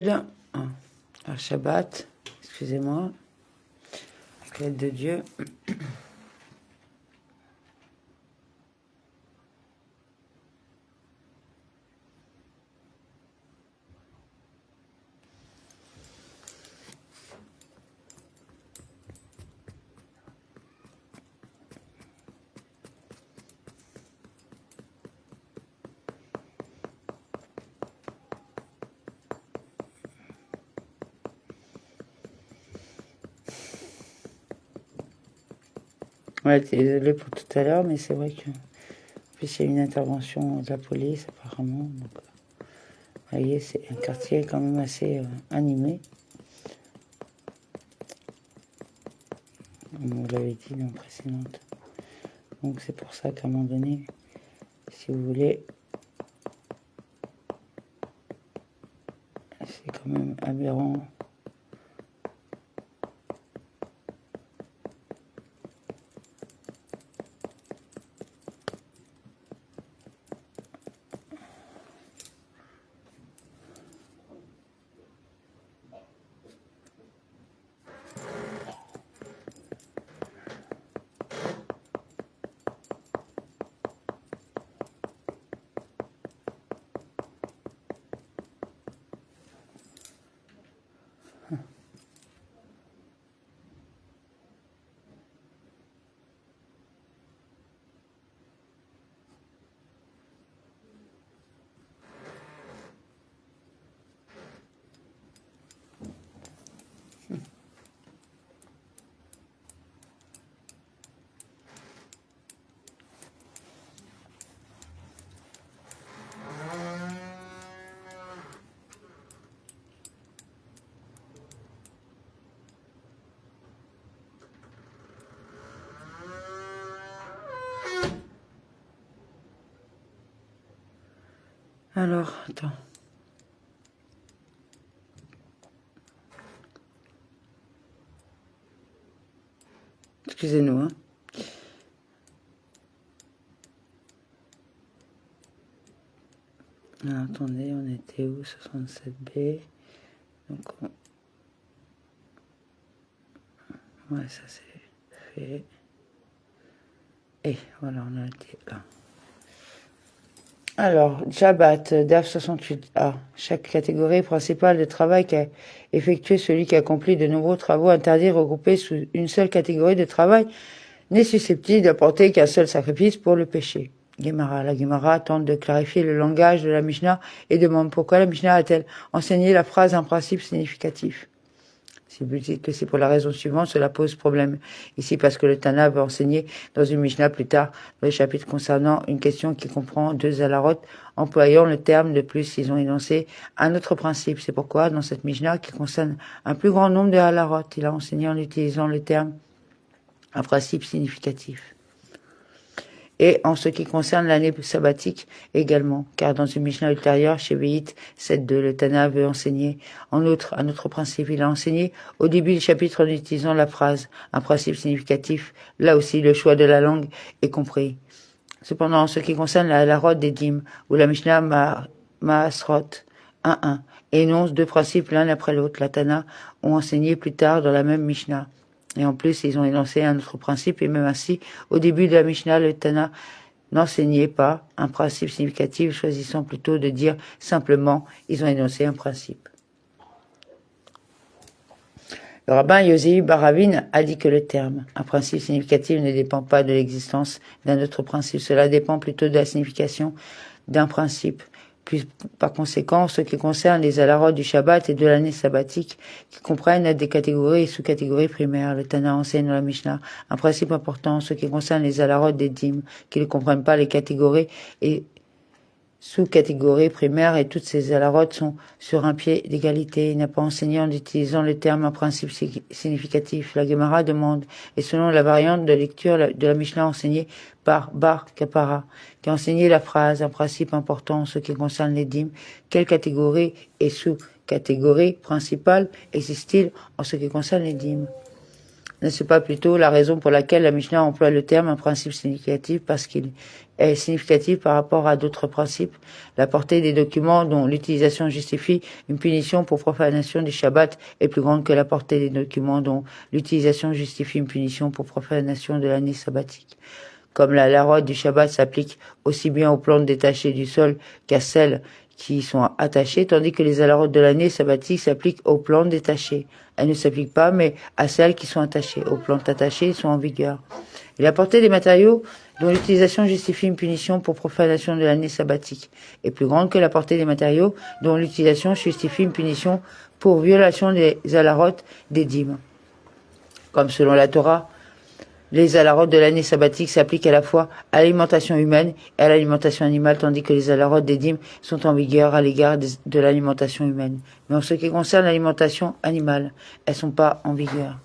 Là, un Shabbat, excusez-moi, avec l'aide de Dieu. Ouais, désolé pour tout à l'heure, mais c'est vrai que en plus il y a une intervention de la police apparemment. Donc, vous voyez, c'est un quartier quand même assez animé. On vous l'avait dit dans le précédente. Donc c'est pour ça qu'à un moment donné, si vous voulez, c'est quand même aberrant. Alors, attends. Excusez-nous, hein. Alors, attendez, on était où? 67B. Donc, ouais, ça c'est fait. Et voilà, on a été là. Alors, Shabbat, DAF 68A. Chaque catégorie principale de travail qu'a effectué celui qui accomplit de nombreux travaux interdits regroupés sous une seule catégorie de travail n'est susceptible d'apporter qu'un seul sacrifice pour le péché. Gemara. La Gemara tente de clarifier le langage de la Mishnah et demande pourquoi la Mishnah a-t-elle enseigné la phrase un principe significatif. Si vous dites que c'est pour la raison suivante, cela pose problème. Ici, parce que le Tana va enseigner dans une Mishnah plus tard, dans le chapitre concernant une question qui comprend deux alarot, employant le terme de plus, ils ont énoncé un autre principe. C'est pourquoi, dans cette Mishnah qui concerne un plus grand nombre de alarot, il a enseigné en utilisant le terme un principe significatif. Et en ce qui concerne l'année sabbatique également, car dans une Mishnah ultérieure, chez Véhit 7.2, le Tana veut enseigner, en outre, un autre principe. Il a enseigné au début du chapitre en utilisant la phrase, un principe significatif. Là aussi, le choix de la langue est compris. Cependant, en ce qui concerne la halachot des dîmes, où la Mishnah Maasrot 1.1 énonce deux principes l'un après l'autre, la Tana ont enseigné plus tard dans la même Mishnah. Et en plus, ils ont énoncé un autre principe, et même ainsi, au début de la Mishnah, le Tana n'enseignait pas un principe significatif, choisissant plutôt de dire simplement, ils ont énoncé un principe. Le rabbin Yosei Baravin a dit que le terme, un principe significatif, ne dépend pas de l'existence d'un autre principe, cela dépend plutôt de la signification d'un principe. Puis, par conséquent, en ce qui concerne les alarot du Shabbat et de l'année sabbatique, qui comprennent des catégories et sous-catégories primaires, le Tana enseigne dans la Mishnah un principe important en ce qui concerne les alarot des dîmes, qui ne comprennent pas les catégories et sous-catégories primaires, et toutes ces alarot sont sur un pied d'égalité. Il n'a pas enseigné en utilisant le terme un principe significatif. La Gemara demande, et selon la variante de lecture de la Mishnah enseignée par Bar Kapara, qui a enseigné la phrase, un principe important en ce qui concerne les dîmes, quelle catégorie et sous-catégorie principale existe-t-il en ce qui concerne les dîmes? N'est-ce pas plutôt la raison pour laquelle la Mishnah emploie le terme un principe significatif parce qu'il est significatif par rapport à d'autres principes? La portée des documents dont l'utilisation justifie une punition pour profanation du Shabbat est plus grande que la portée des documents dont l'utilisation justifie une punition pour profanation de l'année sabbatique. Comme la larote du Shabbat s'applique aussi bien aux plantes détachées du sol qu'à celles qui sont attachées, tandis que les alarotes de l'année sabbatique s'appliquent aux plantes détachées. Elles ne s'appliquent pas, mais à celles qui sont attachées. Aux plantes attachées sont en vigueur. Et la portée des matériaux dont l'utilisation justifie une punition pour profanation de l'année sabbatique est plus grande que la portée des matériaux dont l'utilisation justifie une punition pour violation des alarotes des dîmes. Comme selon la Torah, les alarotes de l'année sabbatique s'appliquent à la fois à l'alimentation humaine et à l'alimentation animale, tandis que les alarotes des dîmes sont en vigueur à l'égard de l'alimentation humaine. Mais en ce qui concerne l'alimentation animale, elles ne sont pas en vigueur.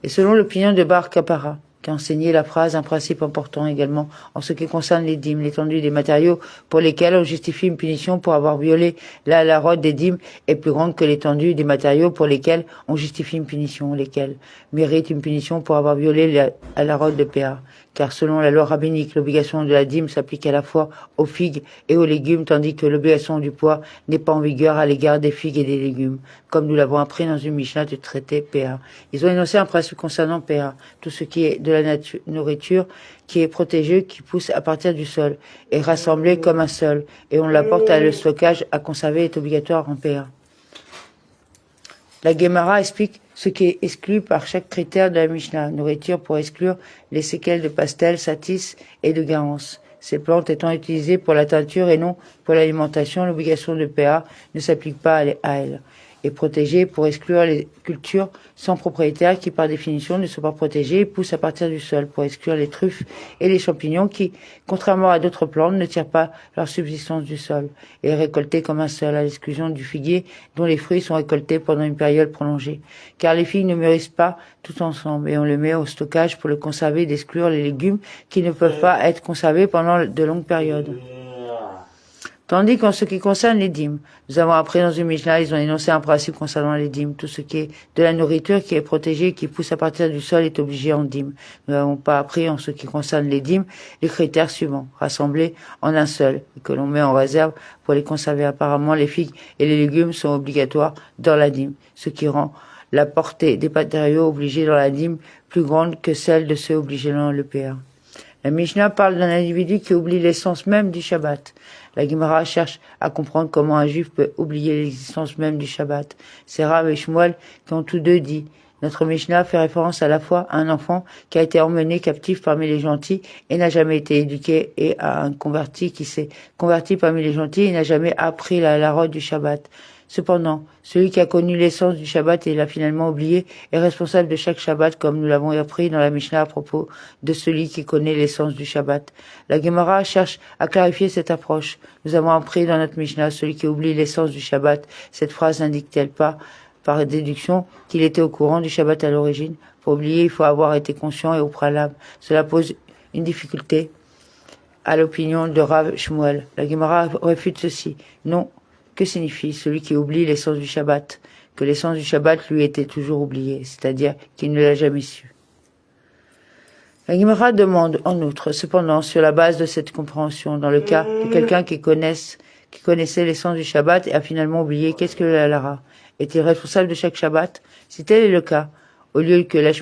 Et selon l'opinion de Bar Kappara, qui a enseigné la phrase, un principe important également en ce qui concerne les dîmes, l'étendue des matériaux pour lesquels on justifie une punition pour avoir violé la halarote des dîmes est plus grande que l'étendue des matériaux pour lesquels on justifie une punition, lesquels méritent une punition pour avoir violé la halarote de Péa. Car selon la loi rabbinique, l'obligation de la dîme s'applique à la fois aux figues et aux légumes, tandis que l'obligation du poids n'est pas en vigueur à l'égard des figues et des légumes, comme nous l'avons appris dans une Mishnah du traité Péa. Ils ont énoncé un principe concernant Péa, tout ce qui est de la nourriture qui est protégée, qui pousse à partir du sol, est rassemblé comme un seul, et on l'apporte à le stockage à conserver est obligatoire en Péa. La Gemara explique ce qui est exclu par chaque critère de la Mishnah. Nourriture pour exclure les séquelles de pastel, satis et de garance. Ces plantes étant utilisées pour la teinture et non pour l'alimentation, l'obligation de PA ne s'applique pas à elles. Et protégée pour exclure les cultures sans propriétaire qui par définition ne sont pas protégées et poussent à partir du sol, pour exclure les truffes et les champignons qui, contrairement à d'autres plantes, ne tirent pas leur subsistance du sol, et récoltées comme un seul, à l'exclusion du figuier dont les fruits sont récoltés pendant une période prolongée. Car les figues ne mûrissent pas tout ensemble et on le met au stockage pour le conserver, d'exclure les légumes qui ne peuvent pas être conservés pendant de longues périodes. Tandis qu'en ce qui concerne les dîmes, nous avons appris dans une Mishnah, ils ont énoncé un principe concernant les dîmes. Tout ce qui est de la nourriture qui est protégée, qui pousse à partir du sol est obligé en dîmes. Nous n'avons pas appris en ce qui concerne les dîmes les critères suivants, rassemblés en un seul, et que l'on met en réserve pour les conserver. Apparemment, les figues et les légumes sont obligatoires dans la dîme, ce qui rend la portée des matériaux obligés dans la dîme plus grande que celle de ceux obligés dans le PA. La Mishnah parle d'un individu qui oublie l'essence même du Shabbat. La Gemara cherche à comprendre comment un juif peut oublier l'existence même du Shabbat. C'est Rav et Shmuel qui ont tous deux dit. Notre Mishnah fait référence à la fois à un enfant qui a été emmené captif parmi les gentils et n'a jamais été éduqué, et à un converti qui s'est converti parmi les gentils et n'a jamais appris la halarote du Shabbat. Cependant, celui qui a connu l'essence du Shabbat et l'a finalement oublié est responsable de chaque Shabbat, comme nous l'avons appris dans la Mishnah à propos de celui qui connaît l'essence du Shabbat. La Gemara cherche à clarifier cette approche. Nous avons appris dans notre Mishnah, celui qui oublie l'essence du Shabbat. Cette phrase n'indique-t-elle pas, par déduction, qu'il était au courant du Shabbat à l'origine? Pour oublier, il faut avoir été conscient et au préalable. Cela pose une difficulté à l'opinion de Rav Shmuel. La Gemara réfute ceci. Non. Que signifie celui qui oublie l'essence du Shabbat? Que l'essence du Shabbat lui était toujours oubliée, c'est-à-dire qu'il ne l'a jamais su. La Gemara demande en outre, cependant, sur la base de cette compréhension, dans le cas de quelqu'un qui connaissait l'essence du Shabbat et a finalement oublié, qu'est-ce que la Lara? Est-il responsable de chaque Shabbat? Si tel est le cas, au lieu que la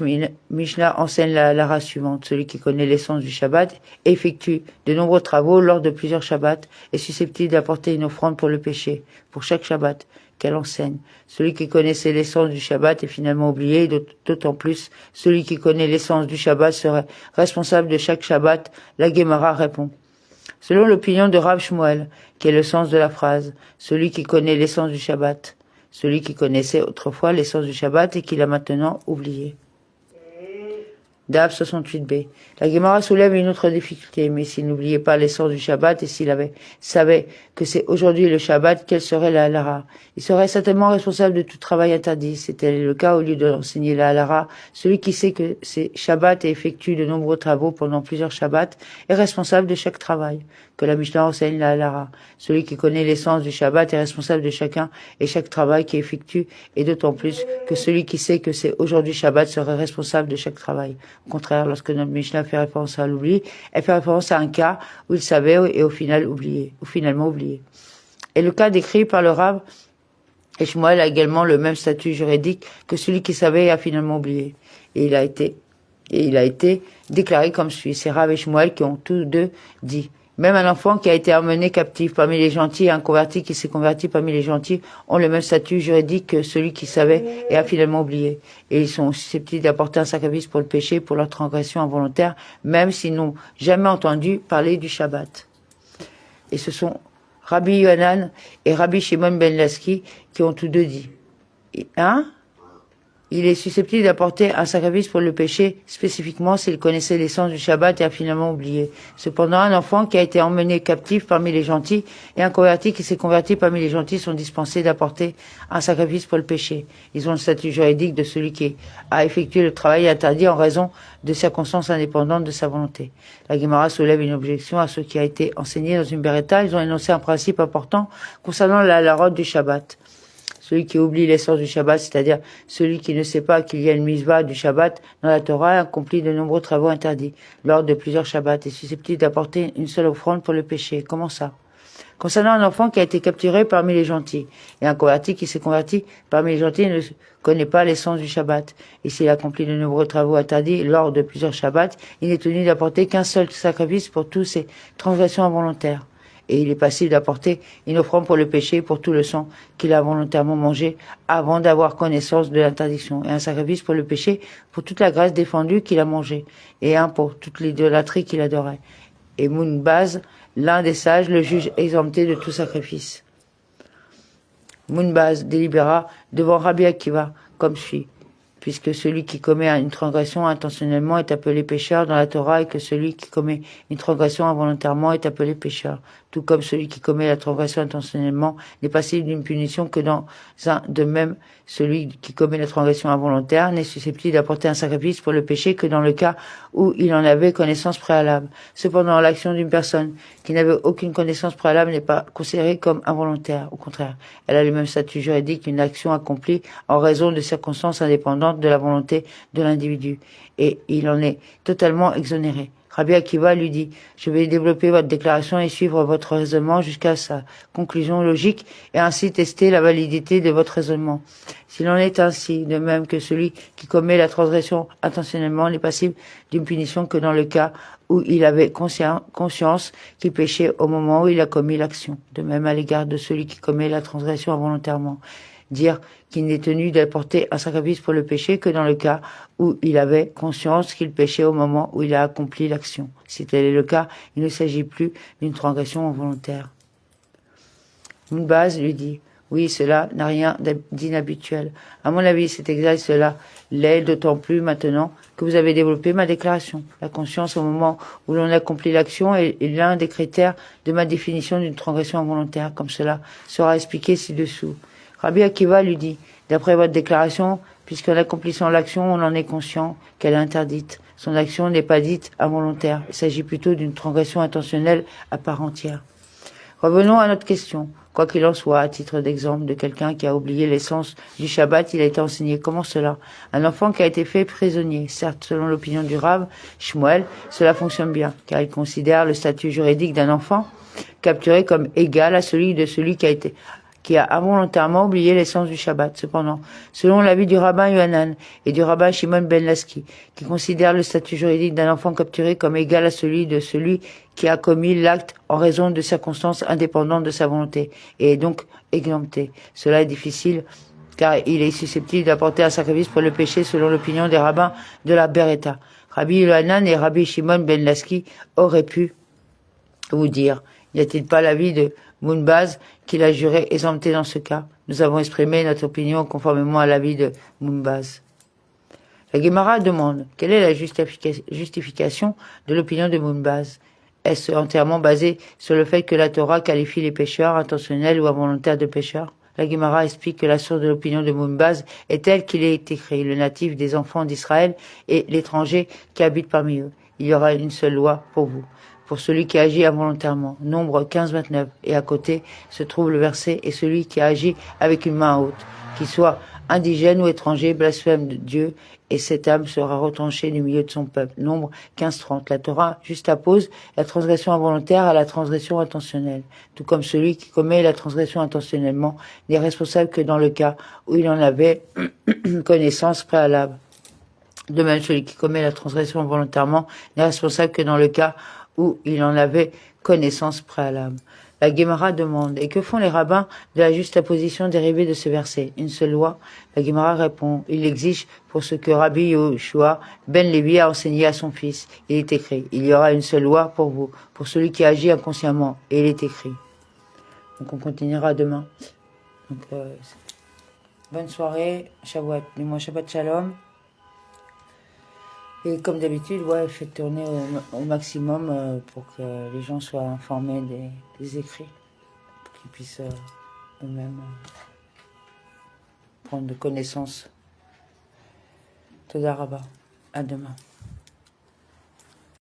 Mishnah enseigne la Lara suivante, celui qui connaît l'essence du Shabbat effectue de nombreux travaux lors de plusieurs Shabbats est susceptible d'apporter une offrande pour le péché, pour chaque Shabbat qu'elle enseigne. Celui qui connaissait l'essence du Shabbat est finalement oublié, d'autant plus celui qui connaît l'essence du Shabbat serait responsable de chaque Shabbat. La Gemara répond. Selon l'opinion de Rav Shmuel, qui est le sens de la phrase, celui qui connaît l'essence du Shabbat, celui qui connaissait autrefois l'essence du Shabbat et qui l'a maintenant oublié. Daf 68b. La Gemara soulève une autre difficulté, mais s'il n'oubliait pas l'essence du Shabbat et s'il savait que c'est aujourd'hui le Shabbat, quelle serait la halara? Il serait certainement responsable de tout travail interdit. C'était le cas au lieu d'enseigner la halara. Celui qui sait que c'est Shabbat et effectue de nombreux travaux pendant plusieurs Shabbats est responsable de chaque travail. Que la Mishnah enseigne la halara. Celui qui connaît l'essence du Shabbat est responsable de chacun et chaque travail qui effectue, et d'autant plus que celui qui sait que c'est aujourd'hui Shabbat serait responsable de chaque travail. Au contraire, lorsque notre Mishnah fait référence à l'oubli, elle fait référence à un cas où il savait et finalement oublié. Et le cas décrit par le Rav et Shmuel a également le même statut juridique que celui qui savait et a finalement oublié. Et il a été déclaré comme suit. C'est Rav et Shmuel qui ont tous deux dit. Même un enfant qui a été emmené captif parmi les gentils et un converti qui s'est converti parmi les gentils ont le même statut juridique que celui qui savait et a finalement oublié. Et ils sont susceptibles d'apporter un sacrifice pour le péché, pour leur transgression involontaire, même s'ils n'ont jamais entendu parler du Shabbat. Et ce sont Rabbi Yohanan et Rabbi Shimon ben Laski qui ont tous deux dit. Il est susceptible d'apporter un sacrifice pour le péché, spécifiquement s'il connaissait l'essence du Shabbat et a finalement oublié. Cependant, un enfant qui a été emmené captif parmi les gentils et un converti qui s'est converti parmi les gentils sont dispensés d'apporter un sacrifice pour le péché. Ils ont le statut juridique de celui qui a effectué le travail interdit en raison de circonstances indépendantes de sa volonté. La Gemara soulève une objection à ce qui a été enseigné dans une beretta. Ils ont énoncé un principe important concernant la halachot du Shabbat. Celui qui oublie l'essence du Shabbat, c'est-à-dire celui qui ne sait pas qu'il y a une mitzvah du Shabbat dans la Torah, accomplit de nombreux travaux interdits lors de plusieurs Shabbats et susceptible d'apporter une seule offrande pour le péché. Comment ça? Concernant un enfant qui a été capturé parmi les gentils et un converti qui s'est converti parmi les gentils ne connaît pas l'essence du Shabbat. Et s'il accomplit de nombreux travaux interdits lors de plusieurs Shabbats, il n'est tenu d'apporter qu'un seul sacrifice pour tous ses transgressions involontaires. Et il est passible d'apporter une offrande pour le péché, pour tout le sang qu'il a volontairement mangé avant d'avoir connaissance de l'interdiction, et un sacrifice pour le péché, pour toute la graisse défendue qu'il a mangée, et un pour toute l'idolâtrie qu'il adorait. Et Mounbaz, l'un des sages, le juge exempté de tout sacrifice. Mounbaz délibéra devant Rabbi Akiva, comme suit. Puisque celui qui commet une transgression intentionnellement est appelé pécheur dans la Torah et que celui qui commet une transgression involontairement est appelé pécheur. Tout comme celui qui commet la transgression intentionnellement n'est passible d'une punition que dans un de même, celui qui commet la transgression involontaire n'est susceptible d'apporter un sacrifice pour le péché que dans le cas où il en avait connaissance préalable. Cependant, l'action d'une personne qui n'avait aucune connaissance préalable n'est pas considérée comme involontaire. Au contraire, elle a le même statut juridique qu'une action accomplie en raison de circonstances indépendantes de la volonté de l'individu. Et il en est totalement exonéré. Rabbi Akiva lui dit, je vais développer votre déclaration et suivre votre raisonnement jusqu'à sa conclusion logique et ainsi tester la validité de votre raisonnement. S'il en est ainsi, de même que celui qui commet la transgression intentionnellement n'est passible d'une punition que dans le cas où il avait conscience qu'il péchait au moment où il a commis l'action. De même à l'égard de celui qui commet la transgression involontairement. Dire qu'il n'est tenu d'apporter un sacrifice pour le péché que dans le cas où il avait conscience qu'il péchait au moment où il a accompli l'action. Si tel est le cas, il ne s'agit plus d'une transgression involontaire. Mounbaz lui dit, oui, cela n'a rien d'inhabituel. À mon avis, c'est exact, cela l'est d'autant plus maintenant que vous avez développé ma déclaration. La conscience au moment où l'on accomplit l'action est l'un des critères de ma définition d'une transgression involontaire, comme cela sera expliqué ci-dessous. Rabbi Akiva lui dit, d'après votre déclaration, puisqu'en accomplissant l'action, on en est conscient qu'elle est interdite. Son action n'est pas dite involontaire. Il s'agit plutôt d'une transgression intentionnelle à part entière. Revenons à notre question. Quoi qu'il en soit, à titre d'exemple de quelqu'un qui a oublié l'essence du Shabbat, il a été enseigné. Comment cela? Un enfant qui a été fait prisonnier. Certes, selon l'opinion du Rav Shmuel, cela fonctionne bien, car il considère le statut juridique d'un enfant capturé comme égal à celui de celui qui a involontairement oublié l'essence du Shabbat. Cependant, selon l'avis du rabbin Yohanan et du rabbin Shimon ben Laski, qui considèrent le statut juridique d'un enfant capturé comme égal à celui de celui qui a commis l'acte en raison de circonstances indépendantes de sa volonté, et est donc exempté. Cela est difficile, car il est susceptible d'apporter un sacrifice pour le péché selon l'opinion des rabbins de la Beretta. Rabbi Yohanan et Rabbi Shimon ben Laski auraient pu vous dire, n'y a-t-il pas l'avis de Mounbaz qu'il a juré exempté dans ce cas? Nous avons exprimé notre opinion conformément à l'avis de Mounbaz. La Guémara demande quelle est la justification de l'opinion de Mounbaz. Est-ce entièrement basé sur le fait que la Torah qualifie les pécheurs intentionnels ou involontaires de pécheurs? La Guémara explique que la source de l'opinion de Mounbaz est telle qu'il est écrit, le natif des enfants d'Israël et l'étranger qui habite parmi eux. Il y aura une seule loi pour vous, pour celui qui agit involontairement. Nombre 15-29. Et à côté se trouve le verset, et celui qui agit avec une main haute, qu'il soit indigène ou étranger, blasphème de Dieu, et cette âme sera retranchée du milieu de son peuple. Nombre 15-30. La Torah juxtapose la transgression involontaire à la transgression intentionnelle. Tout comme celui qui commet la transgression intentionnellement n'est responsable que dans le cas où il en avait connaissance préalable. De même, celui qui commet la transgression volontairement n'est responsable que dans le cas où il en avait connaissance préalable. La Guémara demande, et que font les rabbins de la juxtaposition dérivée de ce verset? Une seule loi? La Guémara répond, il exige pour ce que Rabbi Yoshua ben Lévi a enseigné à son fils. Il est écrit, il y aura une seule loi pour vous, pour celui qui agit inconsciemment. Et il est écrit. Donc on continuera demain. Donc, bonne soirée, Shavuot, dis-moi Shabbat Shalom. Et comme d'habitude, ouais, faites tourner au maximum pour que les gens soient informés des écrits, pour qu'ils puissent eux-mêmes prendre de connaissances. Toda Rabba. À demain.